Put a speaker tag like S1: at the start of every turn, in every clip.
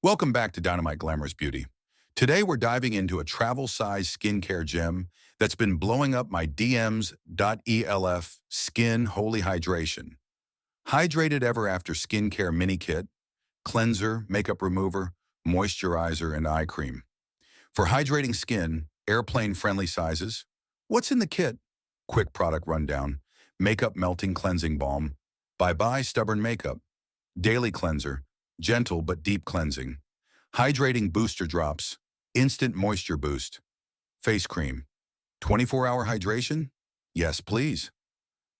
S1: Welcome back to Dynamite Glamorous Beauty. Today we're diving into a travel-size skincare gem that's been blowing up my DMs.e.l.f. Skin Holy Hydration. Hydrated Ever After Skincare Mini Kit, Cleanser, Makeup Remover, Moisturizer, and Eye Cream. For hydrating skin, airplane-friendly sizes. What's in the kit? Quick product rundown. Makeup Melting Cleansing Balm. Bye-bye Stubborn Makeup. Daily Cleanser. Gentle but deep cleansing. Hydrating Booster Drops. Instant Moisture Boost. Face Cream. 24-hour hydration? Yes, please.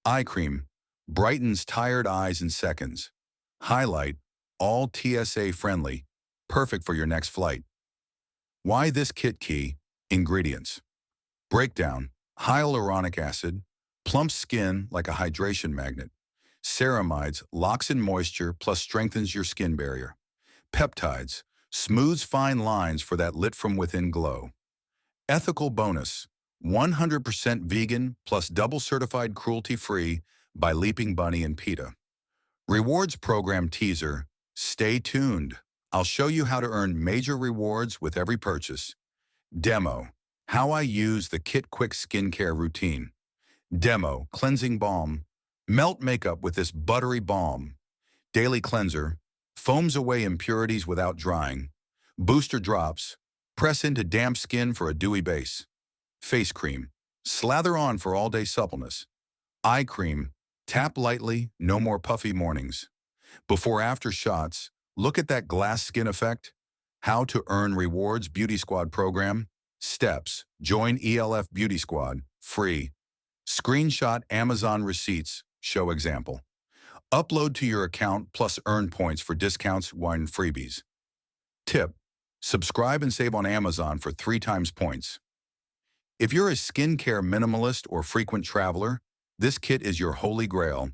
S1: Eye Cream. Brightens tired eyes in seconds. Highlight. All TSA friendly. Perfect for your next flight. Why this kit key? Ingredients. Breakdown. Hyaluronic acid. Plumps skin like a hydration magnet. Ceramides locks in moisture plus strengthens your skin barrier. Peptides smooths fine lines for that lit-from-within glow. Ethical bonus, 100% vegan plus double certified cruelty-free by Leaping Bunny and PETA. Rewards program teaser, stay tuned. I'll show you how to earn major rewards with every purchase. Demo, how I use the Kit Quick skincare routine. Demo, cleansing balm. Melt makeup with this buttery balm. Daily cleanser. Foams away impurities without drying. Booster drops. Press into damp skin for a dewy base. Face cream. Slather on for all-day suppleness. Eye cream. Tap lightly, no more puffy mornings. Before-after shots. Look at that glass skin effect. How to earn rewards Beauty Squad program. Steps. Join e.l.f. Beauty Squad. Free. Screenshot Amazon receipts. Show example. Upload to your account plus earn points for discounts and freebies. Tip. Subscribe and save on Amazon for 3 times points. If you're a skincare minimalist or frequent traveler, this kit is your holy grail.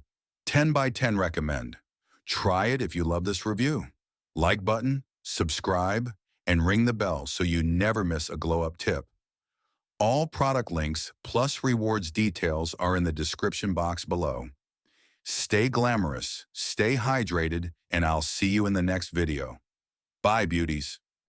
S1: 10 by 10 recommend. Try it if you love this review. Like button, subscribe, and ring the bell so you never miss a glow-up tip. All product links plus rewards details are in the description box below. Stay glamorous, stay hydrated, and I'll see you in the next video. Bye, beauties.